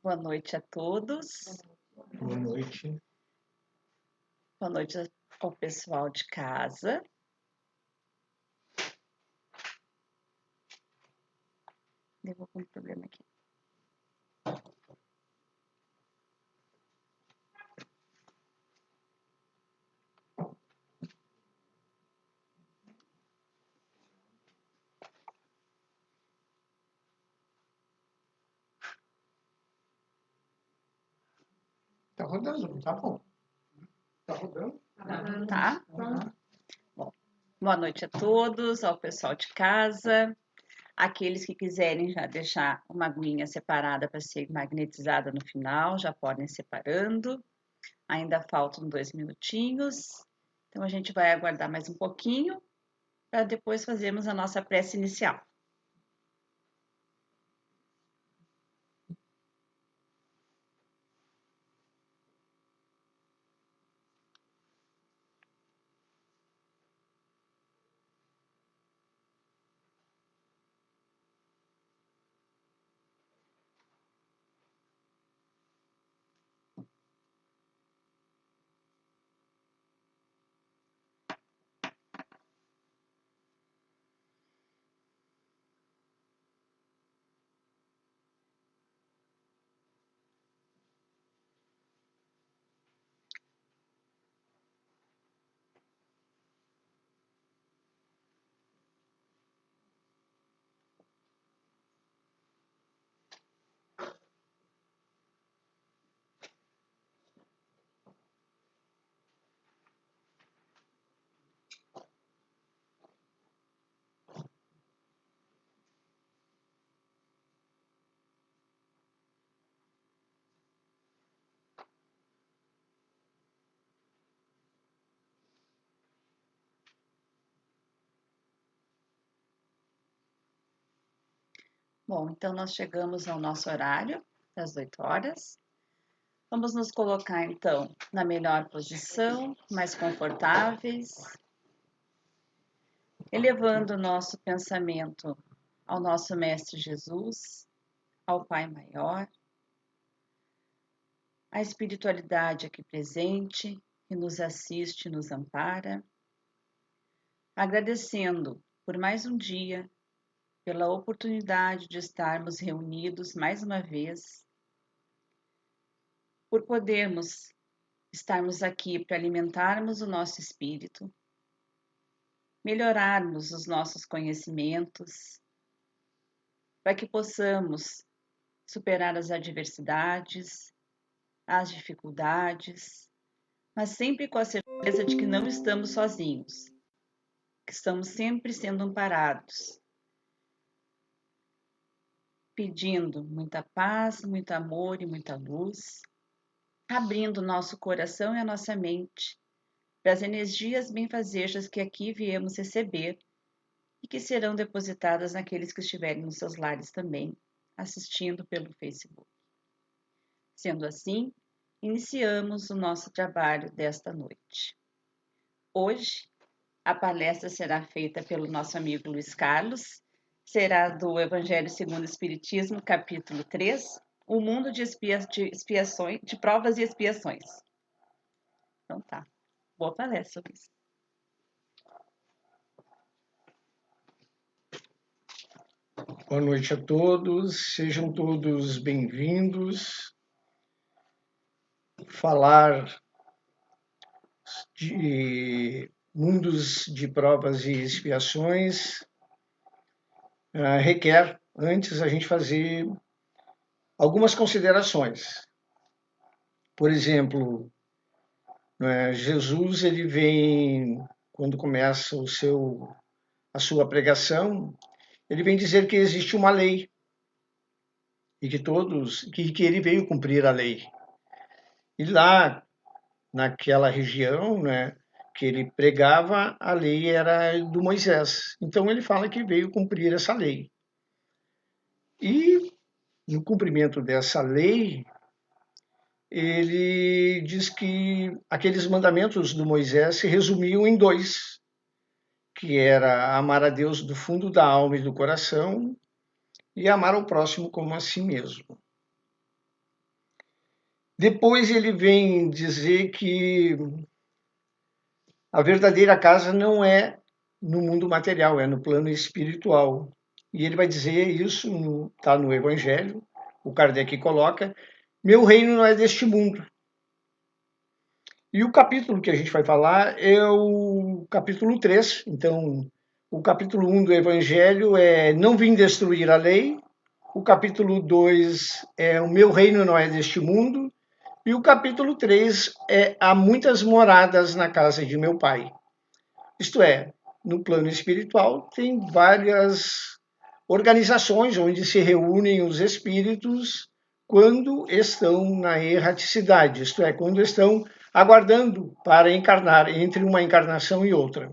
Boa noite a todos. Boa noite. Boa noite ao pessoal de casa. Deu algum problema aqui. Tá rodando, tá bom. Tá rodando? Tá? Bom, boa noite a todos, ao pessoal de casa. Aqueles que quiserem já deixar uma aguinha separada para ser magnetizada no final, já podem ir separando. Ainda faltam 2 minutinhos. Então a gente vai aguardar mais um pouquinho para depois fazermos a nossa prece inicial. Bom, então nós chegamos ao nosso horário, das 8 horas. Vamos nos colocar então na melhor posição, mais confortáveis, elevando o nosso pensamento ao nosso Mestre Jesus, ao Pai Maior, à espiritualidade aqui presente, que nos assiste e nos ampara, agradecendo por mais um dia, pela oportunidade de estarmos reunidos mais uma vez, por podermos estarmos aqui para alimentarmos o nosso espírito, melhorarmos os nossos conhecimentos, para que possamos superar as adversidades, as dificuldades, mas sempre com a certeza de que não estamos sozinhos, que estamos sempre sendo amparados, pedindo muita paz, muito amor e muita luz, abrindo nosso coração e a nossa mente para as energias benfazejas que aqui viemos receber e que serão depositadas naqueles que estiverem nos seus lares também, assistindo pelo Facebook. Sendo assim, iniciamos o nosso trabalho desta noite. Hoje, a palestra será feita pelo nosso amigo Luiz Carlos, será do Evangelho segundo o Espiritismo, capítulo 3, o mundo de expiações, de provas e expiações. Então tá, boa palestra, Luiz. Boa noite a todos, sejam todos bem-vindos. Falar de mundos de provas e expiações requer, antes, a gente fazer algumas considerações. Por exemplo, Jesus, ele vem, quando começa a sua pregação, ele vem dizer que existe uma lei e que ele veio cumprir a lei. E lá, naquela região, né, que ele pregava, a lei era do Moisés. Então ele fala que veio cumprir essa lei. E no cumprimento dessa lei, ele diz que aqueles mandamentos do Moisés se resumiam em dois, que era amar a Deus do fundo da alma e do coração e amar ao próximo como a si mesmo. Depois ele vem dizer que a verdadeira casa não é no mundo material, é no plano espiritual. E ele vai dizer isso, está no Evangelho, o Kardec coloca, meu reino não é deste mundo. E o capítulo que a gente vai falar é o capítulo 3. Então, o capítulo 1 do Evangelho é não vim destruir a lei. O capítulo 2 é o meu reino não é deste mundo. E o capítulo 3 é há muitas moradas na casa de meu pai. Isto é, no plano espiritual tem várias organizações onde se reúnem os espíritos quando estão na erraticidade, isto é, quando estão aguardando para encarnar entre uma encarnação e outra.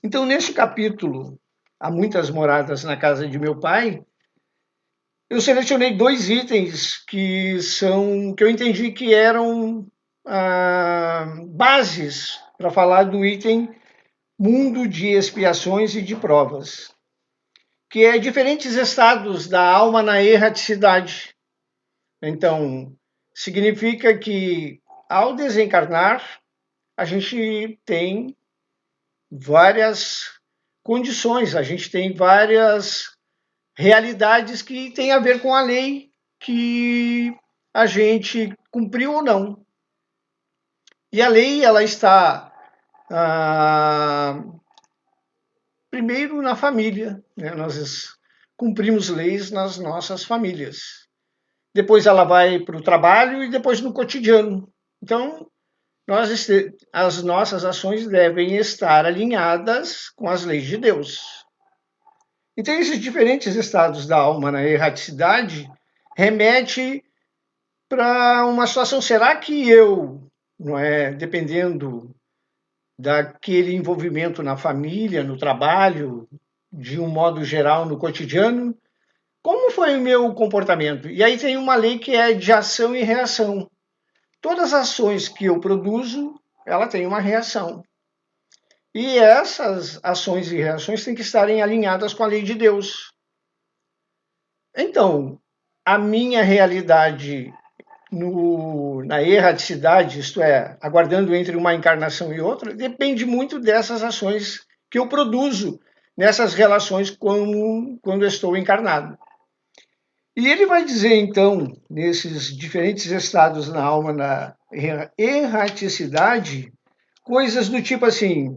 Então, neste capítulo, há muitas moradas na casa de meu pai, eu selecionei 2 itens que eu entendi que eram bases para falar do item mundo de expiações e de provas, que é diferentes estados da alma na erraticidade. Então, significa que ao desencarnar, a gente tem várias condições, a gente tem várias realidades que têm a ver com a lei que a gente cumpriu ou não. E a lei, ela está primeiro na família, né? Nós cumprimos leis nas nossas famílias. Depois ela vai para o trabalho e depois no cotidiano. Então, as nossas ações devem estar alinhadas com as leis de Deus. Então, esses diferentes estados da alma na erraticidade remete para uma situação, será que eu, não é, dependendo daquele envolvimento na família, no trabalho, de um modo geral, no cotidiano, como foi o meu comportamento? E aí tem uma lei que é de ação e reação. Todas as ações que eu produzo, ela tem uma reação. E essas ações e reações têm que estarem alinhadas com a lei de Deus. Então, a minha realidade na erraticidade, isto é, aguardando entre uma encarnação e outra, depende muito dessas ações que eu produzo nessas relações quando estou encarnado. E ele vai dizer, então, nesses diferentes estados na alma, na erraticidade, coisas do tipo assim: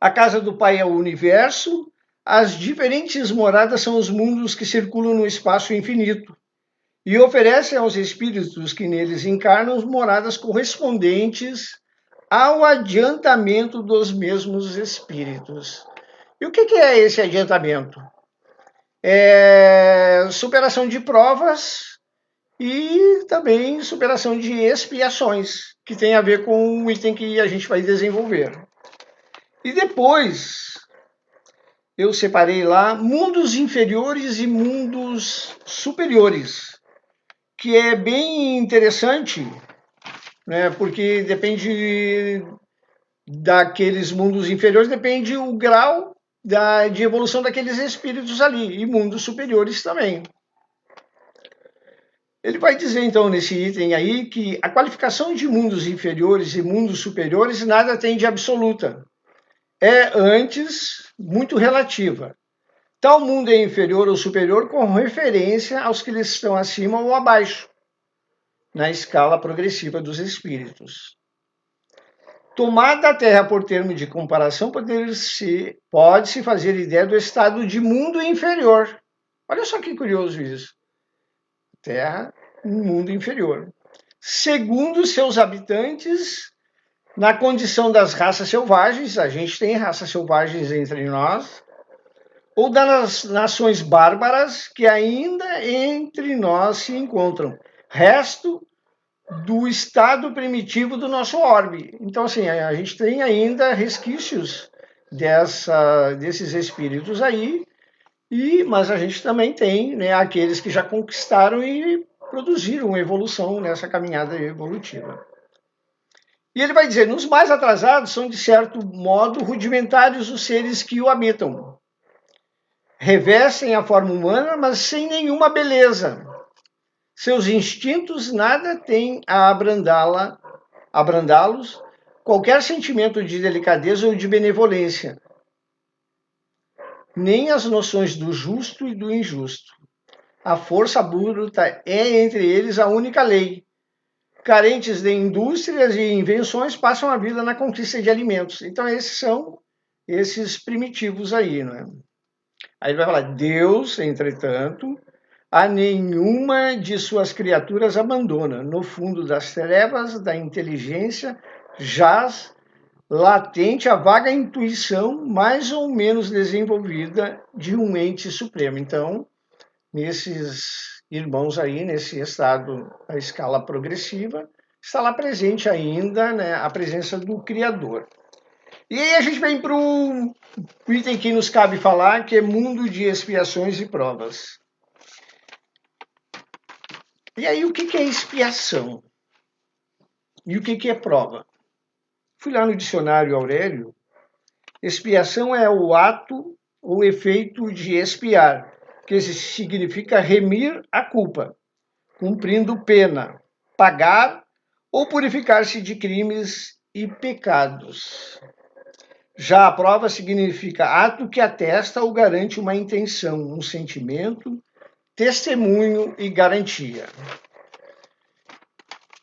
a casa do Pai é o universo, as diferentes moradas são os mundos que circulam no espaço infinito e oferecem aos espíritos que neles encarnam moradas correspondentes ao adiantamento dos mesmos espíritos. E o que é esse adiantamento? É superação de provas e também superação de expiações, que tem a ver com o item que a gente vai desenvolver. E depois eu separei lá mundos inferiores e mundos superiores, que é bem interessante, né? Porque depende daqueles mundos inferiores, depende o grau de evolução daqueles espíritos ali, e mundos superiores também. Ele vai dizer, então, nesse item aí, que a qualificação de mundos inferiores e mundos superiores nada tem de absoluta. É, antes, muito relativa. Tal mundo é inferior ou superior com referência aos que lhes estão acima ou abaixo, na escala progressiva dos espíritos. Tomada a Terra por termo de comparação, pode-se fazer ideia do estado de mundo inferior. Olha só que curioso isso. Terra, um mundo inferior. Segundo seus habitantes, na condição das raças selvagens, a gente tem raças selvagens entre nós, ou das nações bárbaras que ainda entre nós se encontram. Resto do estado primitivo do nosso orbe. Então, assim, a gente tem ainda resquícios desses espíritos aí, mas a gente também tem, né, aqueles que já conquistaram e produziram evolução nessa caminhada evolutiva. E ele vai dizer, nos mais atrasados são, de certo modo, rudimentares os seres que o habitam. Revestem a forma humana, mas sem nenhuma beleza. Seus instintos nada têm a abrandá-los, qualquer sentimento de delicadeza ou de benevolência, nem as noções do justo e do injusto. A força bruta é entre eles a única lei. Carentes de indústrias e invenções, passam a vida na conquista de alimentos. Então, esses são esses primitivos aí, não é? Aí ele vai falar: Deus, entretanto, a nenhuma de suas criaturas abandona. No fundo das trevas da inteligência jaz latente a vaga intuição, mais ou menos desenvolvida, de um ente supremo. Então, nesses irmãos aí, nesse estado, a escala progressiva, está lá presente ainda, né, a presença do Criador. E aí a gente vem para o item que nos cabe falar, que é mundo de expiações e provas. E aí o que é expiação? E o que é prova? Fui lá no dicionário Aurélio. Expiação é o ato ou efeito de expiar, que significa remir a culpa, cumprindo pena, pagar ou purificar-se de crimes e pecados. Já a prova significa ato que atesta ou garante uma intenção, um sentimento, testemunho e garantia.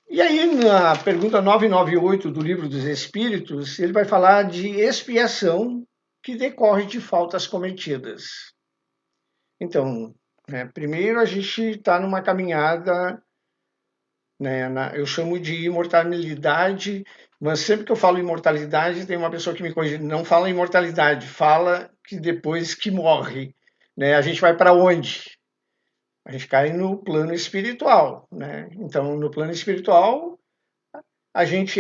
E aí, na pergunta 998 do Livro dos Espíritos, ele vai falar de expiação que decorre de faltas cometidas. Então, primeiro a gente está numa caminhada, eu chamo de imortalidade, mas sempre que eu falo imortalidade, tem uma pessoa que me corrige: não fala imortalidade, fala que depois que morre, a gente vai para onde? A gente cai no plano espiritual, né? Então, no plano espiritual, a gente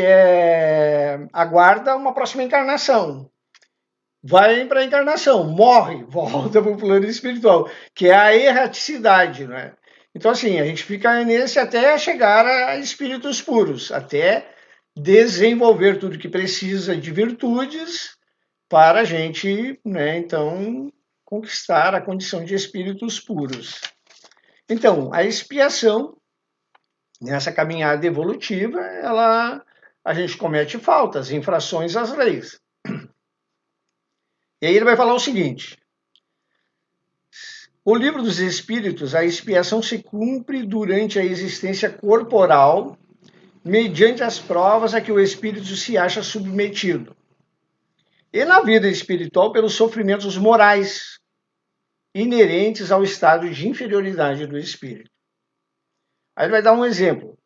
aguarda uma próxima encarnação. Vai para a encarnação, morre, volta para o plano espiritual, que é a erraticidade, né? Então, assim, a gente fica nesse até chegar a espíritos puros, até desenvolver tudo que precisa de virtudes para a gente, então, conquistar a condição de espíritos puros. Então, a expiação, nessa caminhada evolutiva, a gente comete faltas, infrações às leis. E aí ele vai falar o seguinte: o Livro dos Espíritos, a expiação se cumpre durante a existência corporal, mediante as provas a que o espírito se acha submetido. E na vida espiritual, pelos sofrimentos morais inerentes ao estado de inferioridade do espírito. Aí ele vai dar um exemplo.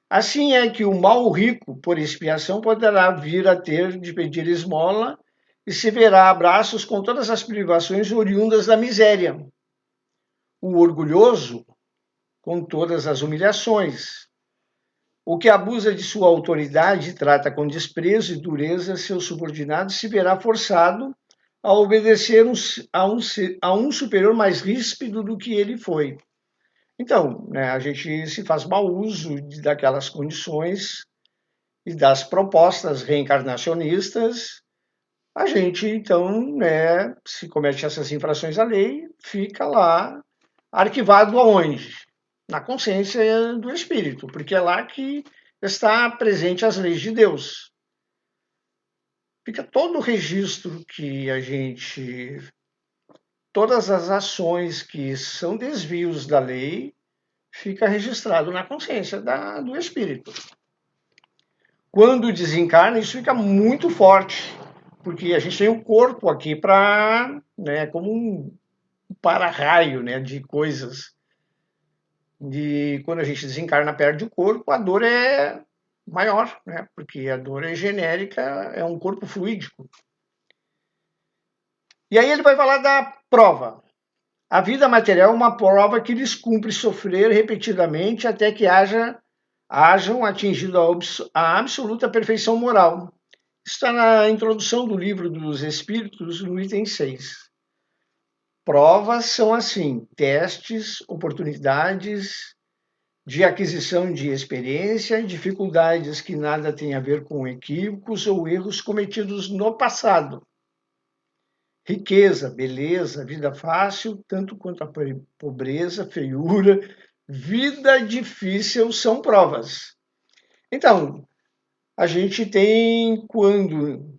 Assim é que o mal rico, por expiação, poderá vir a ter de pedir esmola e se verá a braços com todas as privações oriundas da miséria. O orgulhoso, com todas as humilhações. O que abusa de sua autoridade e trata com desprezo e dureza seus subordinados se verá forçado a obedecer a um superior mais ríspido do que ele foi. Então, a gente se faz mau uso daquelas condições e das propostas reencarnacionistas. A gente, então, se comete essas infrações à lei, fica lá arquivado aonde? Na consciência do espírito, porque é lá que está presente as leis de Deus. Fica todo o registro que todas as ações que são desvios da lei, fica registrado na consciência do espírito. Quando desencarna, isso fica muito forte, porque a gente tem o corpo aqui para, como um para-raio, de coisas. Quando a gente desencarna, perde o corpo, a dor é maior, porque a dor é genérica, é um corpo fluídico. E aí ele vai falar da prova. A vida material é uma prova que lhes cumpre sofrer repetidamente até que hajam atingido a absoluta perfeição moral. Está na introdução do Livro dos Espíritos, no item 6. Provas são assim: testes, oportunidades de aquisição de experiência, dificuldades que nada têm a ver com equívocos ou erros cometidos no passado. Riqueza, beleza, vida fácil, tanto quanto a pobreza, feiura, Vida difícil são provas. Então, a gente tem quando,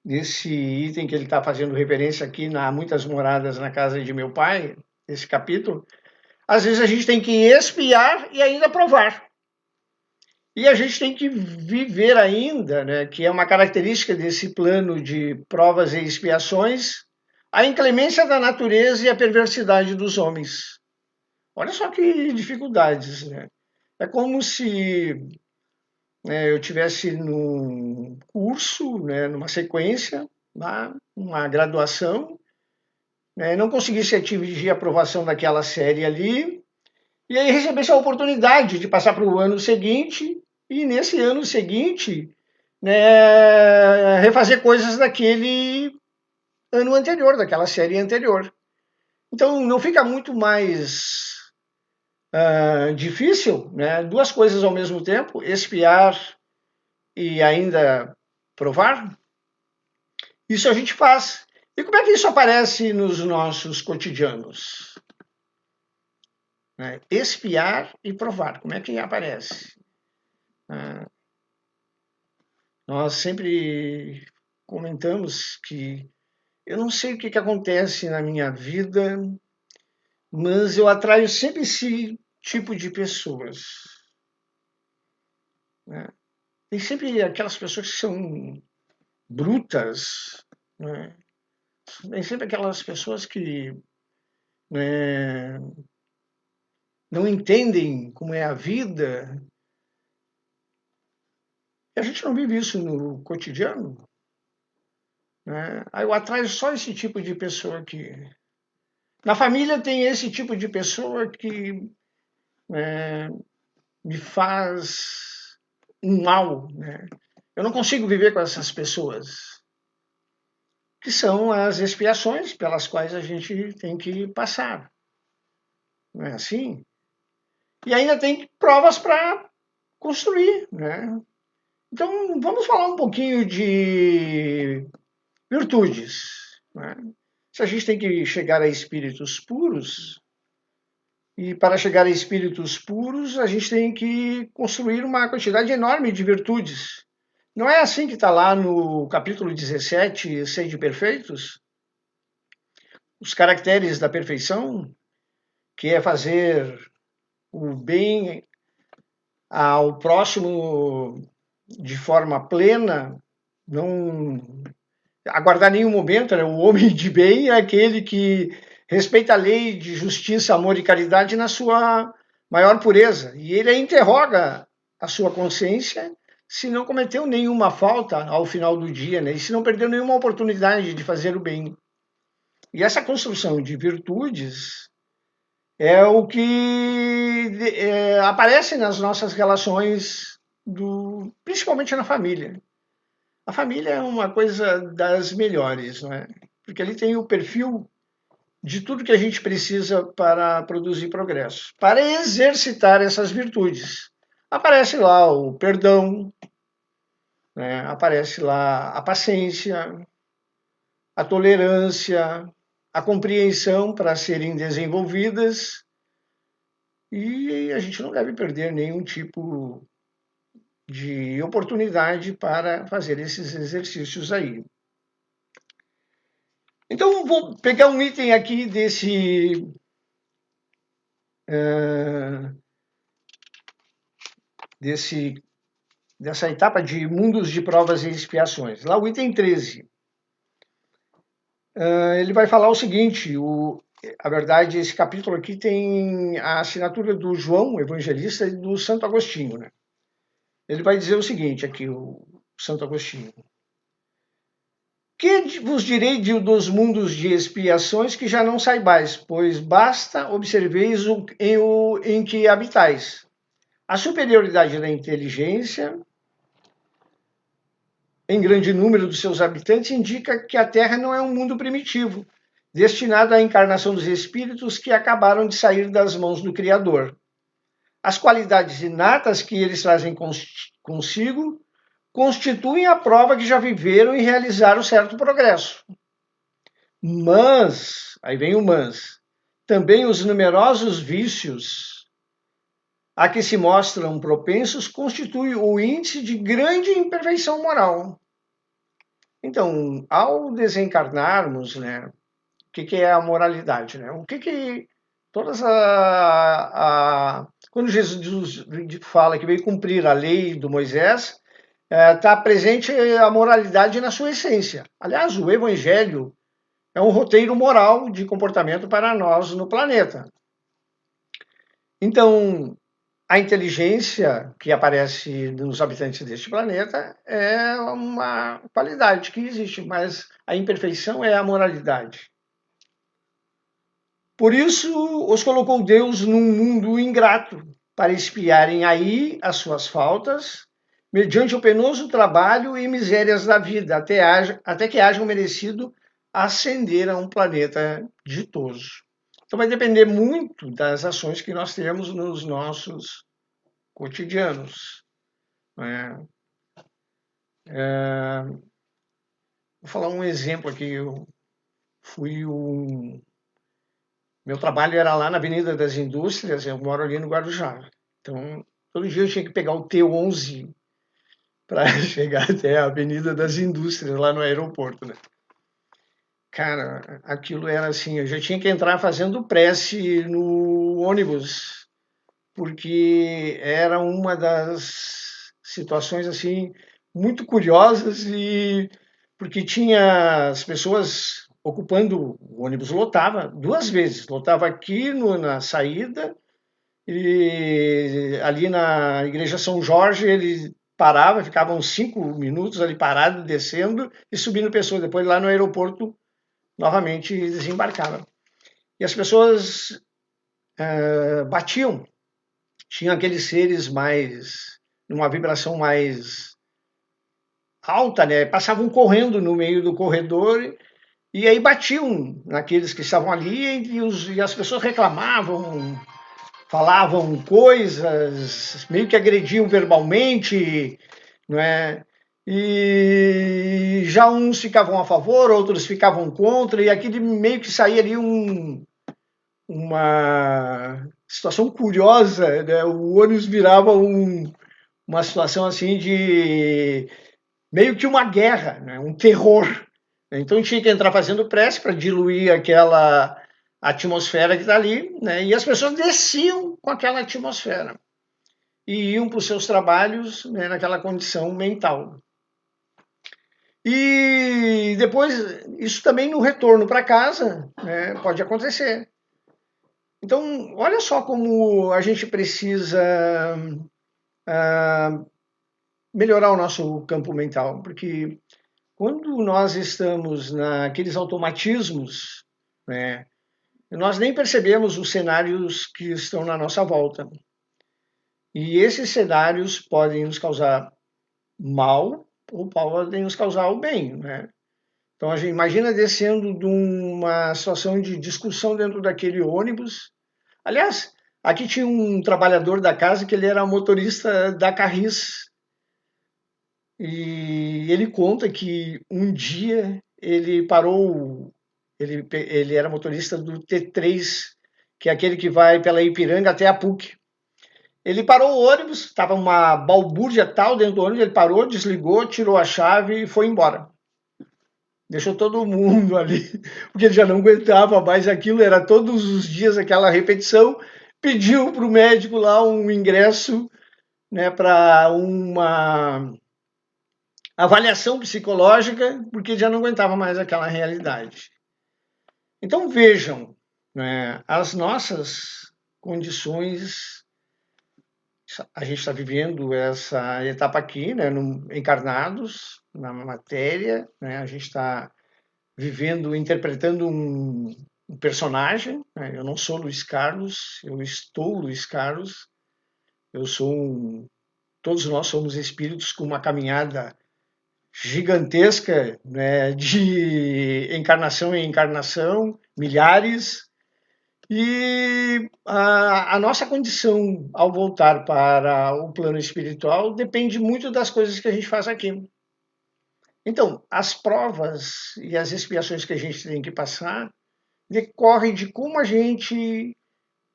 nesse item que ele está fazendo referência aqui, na Muitas Moradas na Casa de Meu Pai, esse capítulo, às vezes a gente tem que expiar e ainda provar. E a gente tem que viver ainda, né, que é uma característica desse plano de provas e expiações, a inclemência da natureza e a perversidade dos homens. Olha só que dificuldades, né? É como se, né, eu tivesse num curso, né, numa sequência, uma graduação, né, não conseguisse atingir a aprovação daquela série ali, e aí recebesse a oportunidade de passar para o ano seguinte, e nesse ano seguinte, né, refazer coisas daquele ano anterior, daquela série anterior. Então não fica muito mais difícil, né? Duas coisas ao mesmo tempo, espiar e ainda provar. Isso a gente faz. E como é que isso aparece nos nossos cotidianos? Né? Espiar e provar. Como é que aparece? Nós sempre comentamos que eu não sei o que acontece na minha vida, mas eu atraio sempre esse tipo de pessoas. Né? Tem sempre aquelas pessoas que são brutas, né? Tem sempre aquelas pessoas que, né, não entendem como é a vida. E a gente não vive isso no cotidiano. Né? Aí eu atraio só esse tipo de pessoa aqui. Na família tem esse tipo de pessoa que me faz um mal. Né? Eu não consigo viver com essas pessoas, que são as expiações pelas quais a gente tem que passar. Não é assim? E ainda tem provas para construir. Né? Então, vamos falar um pouquinho de virtudes. Né? Se a gente tem que chegar a espíritos puros, e para chegar a espíritos puros, a gente tem que construir uma quantidade enorme de virtudes. Não é assim que está lá no capítulo 17, Sede Perfeitos? Os caracteres da perfeição, que é fazer o bem ao próximo de forma plena, não aguardar nenhum momento. Né? O homem de bem é aquele que respeita a lei de justiça, amor e caridade na sua maior pureza. E ele interroga a sua consciência se não cometeu nenhuma falta ao final do dia, né? E se não perdeu nenhuma oportunidade de fazer o bem. E essa construção de virtudes é o que aparece nas nossas relações, principalmente na família. A família é uma coisa das melhores, não é? Porque ali tem o perfil de tudo que a gente precisa para produzir progresso, para exercitar essas virtudes. Aparece lá o perdão, né? Aparece lá a paciência, a tolerância, a compreensão para serem desenvolvidas, e a gente não deve perder nenhum tipo de oportunidade para fazer esses exercícios aí. Então, vou pegar um item aqui dessa etapa de mundos de provas e expiações. Lá o item 13. Ele vai falar o seguinte, a verdade, esse capítulo aqui tem a assinatura do João Evangelista e do Santo Agostinho. Né? Ele vai dizer o seguinte aqui, o Santo Agostinho. Que vos direi dos mundos de expiações que já não saibais, pois basta observeis em que habitais. A superioridade da inteligência, em grande número dos seus habitantes, indica que a Terra não é um mundo primitivo, destinado à encarnação dos espíritos que acabaram de sair das mãos do Criador. As qualidades inatas que eles trazem consigo constituem a prova que já viveram e realizaram certo progresso. Mas, aí vem o mas, também os numerosos vícios a que se mostram propensos constitui o índice de grande imperfeição moral. Então, ao desencarnarmos, né, o que é a moralidade? Né? O que todas quando Jesus fala que veio cumprir a lei do Moisés, está presente a moralidade na sua essência. Aliás, o Evangelho é um roteiro moral de comportamento para nós no planeta. Então, a inteligência que aparece nos habitantes deste planeta é uma qualidade que existe, mas a imperfeição é a moralidade. Por isso os colocou Deus num mundo ingrato, para expiarem aí as suas faltas, mediante o penoso trabalho e misérias da vida, até que hajam merecido ascender a um planeta ditoso. Então vai depender muito das ações que nós temos nos nossos cotidianos. Né? Vou falar um exemplo aqui. Eu fui Meu trabalho era lá na Avenida das Indústrias, eu moro ali no Guarujá. Então, todo dia eu tinha que pegar o T11 para chegar até a Avenida das Indústrias, lá no aeroporto, né? Cara, aquilo era assim, eu já tinha que entrar fazendo prece no ônibus, porque era uma das situações assim muito curiosas e porque tinha as pessoas ocupando, o ônibus lotava duas vezes, lotava aqui na saída e ali na Igreja São Jorge ele parava, ficava uns 5 minutos ali parado, descendo e subindo pessoas. Depois lá no aeroporto novamente desembarcava. E as pessoas batiam, tinham aqueles seres mais, numa vibração mais alta, né? Passavam correndo no meio do corredor e aí batiam naqueles que estavam ali e as pessoas reclamavam, falavam coisas, meio que agrediam verbalmente, não é? E já uns ficavam a favor, outros ficavam contra, e aquele meio que saía ali uma situação curiosa, né? O ônibus virava uma situação assim de meio que uma guerra, né? Um terror. Então tinha que entrar fazendo prece para diluir aquela atmosfera que está ali, né? E as pessoas desciam com aquela atmosfera e iam para os seus trabalhos, né, naquela condição mental. E depois, isso também no retorno para casa, né, pode acontecer. Então, olha só como a gente precisa melhorar o nosso campo mental, porque quando nós estamos naqueles automatismos, né, nós nem percebemos os cenários que estão na nossa volta. E esses cenários podem nos causar mal ou podem nos causar o bem, né? Então a gente imagina descendo de uma situação de discussão dentro daquele ônibus. Aliás, aqui tinha um trabalhador da casa que ele era motorista da Carris e ele conta que um dia ele parou, ele era motorista do T3, que é aquele que vai pela Ipiranga até a PUC. Ele parou o ônibus, estava uma balbúrdia tal dentro do ônibus, ele parou, desligou, tirou a chave e foi embora. Deixou todo mundo ali, porque ele já não aguentava mais aquilo, era todos os dias aquela repetição. Pediu para o médico lá um ingresso, né, para uma avaliação psicológica, porque já não aguentava mais aquela realidade. Então vejam, né, as nossas condições. A gente está vivendo essa etapa aqui, né, encarnados na matéria, né, a gente está vivendo, interpretando um personagem. Né, eu não sou Luiz Carlos, eu estou Luiz Carlos, eu sou todos nós somos espíritos com uma caminhada gigantesca, né, de encarnação em encarnação, milhares. E a nossa condição ao voltar para o plano espiritual depende muito das coisas que a gente faz aqui. Então, as provas e as expiações que a gente tem que passar decorrem de como a gente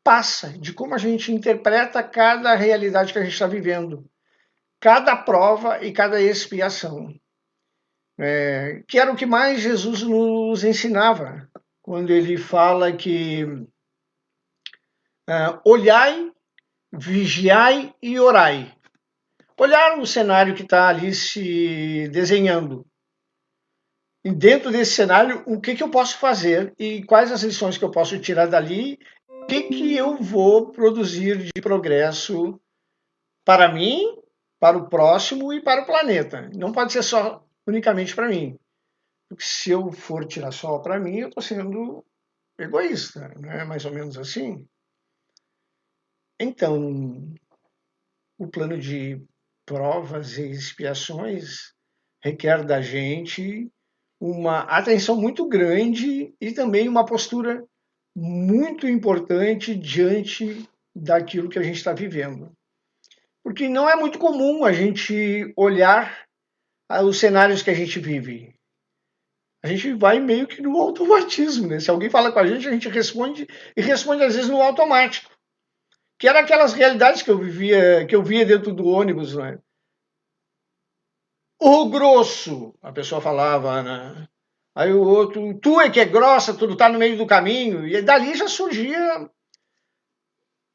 passa, de como a gente interpreta cada realidade que a gente está vivendo, cada prova e cada expiação. Que era o que mais Jesus nos ensinava, quando ele fala que olhai, vigiai e orai. Olhar o cenário que está ali se desenhando. E dentro desse cenário, o que eu posso fazer e quais as lições que eu posso tirar dali, o que eu vou produzir de progresso para mim, para o próximo e para o planeta. Não pode ser só unicamente para mim. Porque se eu for tirar só para mim, eu estou sendo egoísta, não é mais ou menos assim? Então, o plano de provas e expiações requer da gente uma atenção muito grande e também uma postura muito importante diante daquilo que a gente está vivendo. Porque não é muito comum a gente olhar os cenários que a gente vive. A gente vai meio que no automatismo, né? Se alguém fala com a gente responde e responde às vezes no automático. Que eram aquelas realidades que eu via dentro do ônibus, né? O grosso, a pessoa falava, né? Aí o outro, tu é que é grossa, tu tá no meio do caminho. E dali já surgia,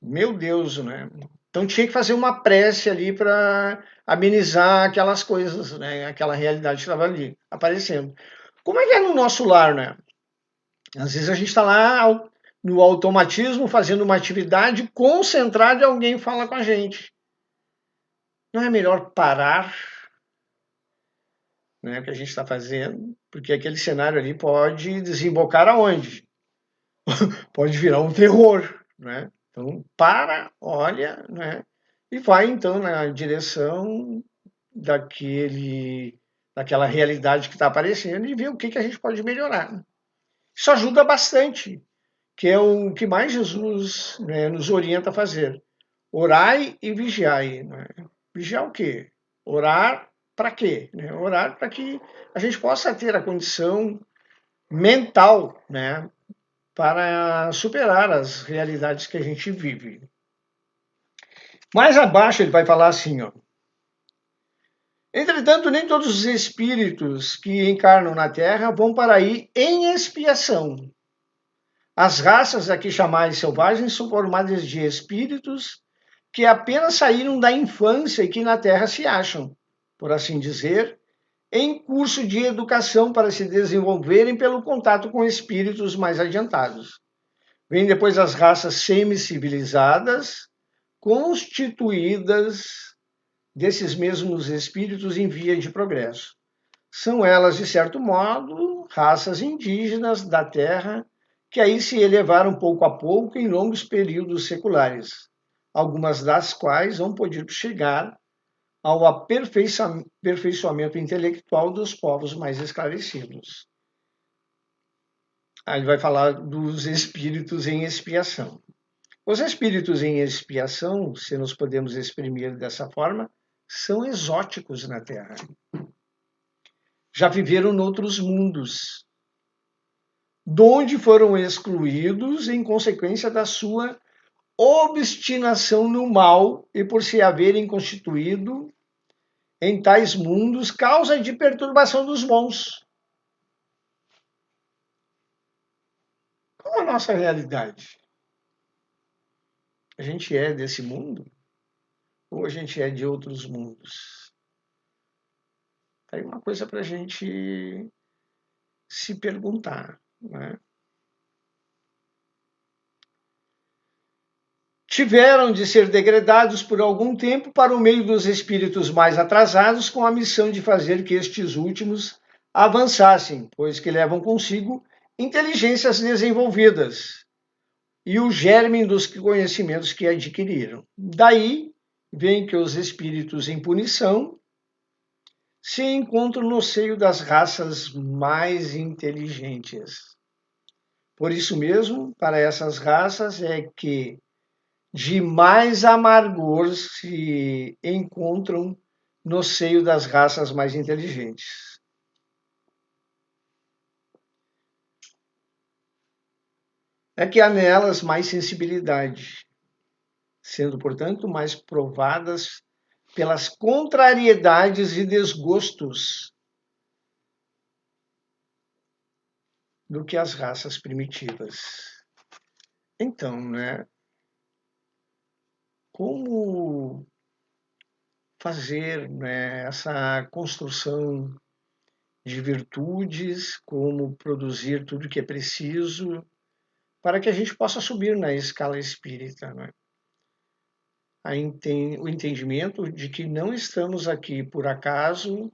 meu Deus, né? Então tinha que fazer uma prece ali para amenizar aquelas coisas, né? Aquela realidade que estava ali aparecendo. Como é que é no nosso lar, né? Às vezes a gente está lá no automatismo fazendo uma atividade concentrada e alguém fala com a gente. Não é melhor parar, né, o que a gente está fazendo? Porque aquele cenário ali pode desembocar aonde? Pode virar um terror, né? Então, para, olha, né? E vai, então, na direção daquela realidade que está aparecendo e ver o que a gente pode melhorar. Isso ajuda bastante, que é o que mais Jesus, né, nos orienta a fazer. Orai e vigiai. Né? Vigiar o quê? Orar para quê? Né? Orar para que a gente possa ter a condição mental, né, para superar as realidades que a gente vive. Mais abaixo ele vai falar assim, ó. Entretanto, nem todos os espíritos que encarnam na Terra vão para aí em expiação. As raças a que chamais selvagens são formadas de espíritos que apenas saíram da infância e que na Terra se acham, por assim dizer, em curso de educação para se desenvolverem pelo contato com espíritos mais adiantados. Vêm depois as raças semi-civilizadas, constituídas desses mesmos espíritos em via de progresso. São elas, de certo modo, raças indígenas da Terra que aí se elevaram pouco a pouco em longos períodos seculares, algumas das quais vão poder chegar ao aperfeiçoamento intelectual dos povos mais esclarecidos. Aí ele vai falar dos espíritos em expiação. Os espíritos em expiação, se nos podemos exprimir dessa forma, são exóticos na Terra. Já viveram noutros mundos, donde foram excluídos em consequência da sua obstinação no mal e por se haverem constituído em tais mundos causa de perturbação dos bons. Qual a nossa realidade? A gente é desse mundo? Ou a gente é de outros mundos? Tá aí uma coisa para a gente se perguntar, né? Tiveram de ser degradados por algum tempo para o meio dos espíritos mais atrasados, com a missão de fazer que estes últimos avançassem, pois que levam consigo inteligências desenvolvidas e o germe dos conhecimentos que adquiriram. Daí vem que os espíritos em punição se encontram no seio das raças mais inteligentes. Por isso mesmo, para essas raças é que de mais amargor se encontram no seio das raças mais inteligentes. é que há nelas mais sensibilidade, sendo, portanto, mais provadas pelas contrariedades e desgostos do que as raças primitivas. Então, né, como fazer, né, essa construção de virtudes, como produzir tudo que é preciso para que a gente possa subir na escala espírita, né? O entendimento de que não estamos aqui por acaso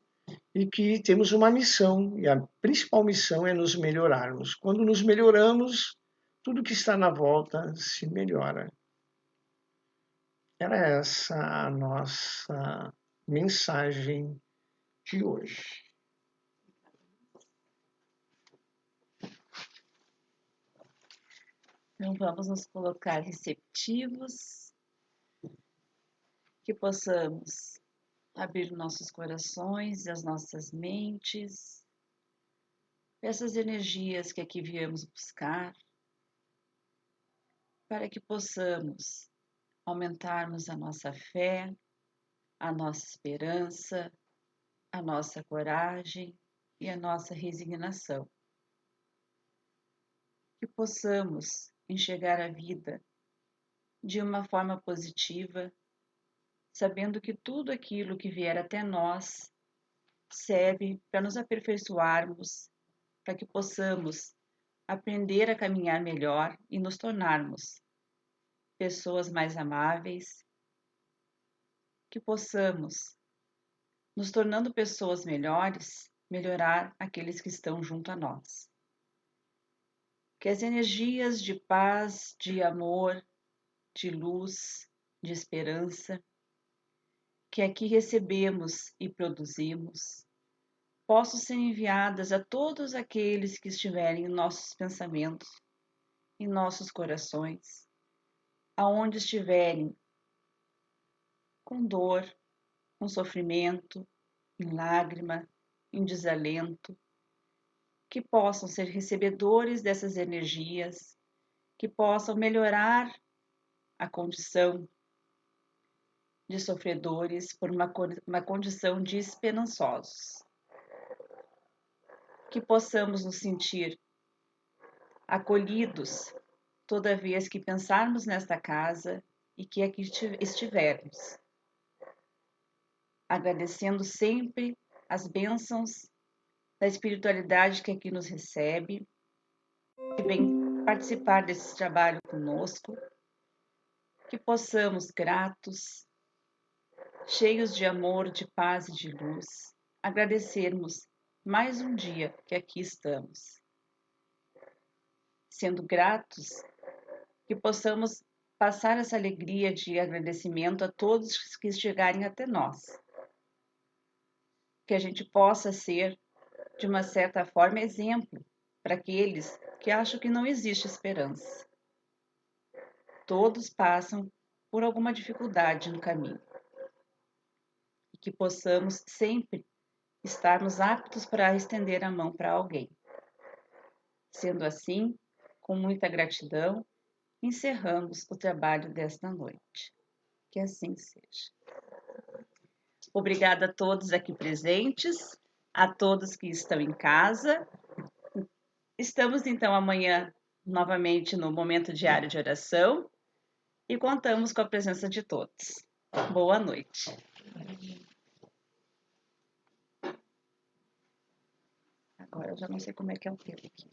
e que temos uma missão, e a principal missão é nos melhorarmos. Quando nos melhoramos, tudo que está na volta se melhora. Era essa a nossa mensagem de hoje. Então, vamos nos colocar receptivos, que possamos abrir nossos corações e as nossas mentes, essas energias que aqui viemos buscar, para que possamos aumentarmos a nossa fé, a nossa esperança, a nossa coragem e a nossa resignação. Que possamos enxergar a vida de uma forma positiva, sabendo que tudo aquilo que vier até nós serve para nos aperfeiçoarmos, para que possamos aprender a caminhar melhor e nos tornarmos pessoas mais amáveis, que possamos, nos tornando pessoas melhores, melhorar aqueles que estão junto a nós. Que as energias de paz, de amor, de luz, de esperança, que aqui recebemos e produzimos, possam ser enviadas a todos aqueles que estiverem em nossos pensamentos, em nossos corações, aonde estiverem com dor, com sofrimento, em lágrima, em desalento, que possam ser recebedores dessas energias, que possam melhorar a condição de sofredores por uma condição de esperançosos. Que possamos nos sentir acolhidos toda vez que pensarmos nesta casa e que aqui estivermos, agradecendo sempre as bênçãos da espiritualidade que aqui nos recebe, que vem participar desse trabalho conosco, que possamos, gratos, cheios de amor, de paz e de luz, agradecermos mais um dia que aqui estamos. Sendo gratos, que possamos passar essa alegria de agradecimento a todos que chegarem até nós. Que a gente possa ser, de uma certa forma, exemplo para aqueles que acham que não existe esperança. Todos passam por alguma dificuldade no caminho. E que possamos sempre estarmos aptos para estender a mão para alguém. Sendo assim, com muita gratidão, encerramos o trabalho desta noite. Que assim seja. Obrigada a todos aqui presentes, a todos que estão em casa. Estamos então amanhã novamente no momento diário de oração e contamos com a presença de todos. Boa noite. Agora eu já não sei como é que é o tempo aqui.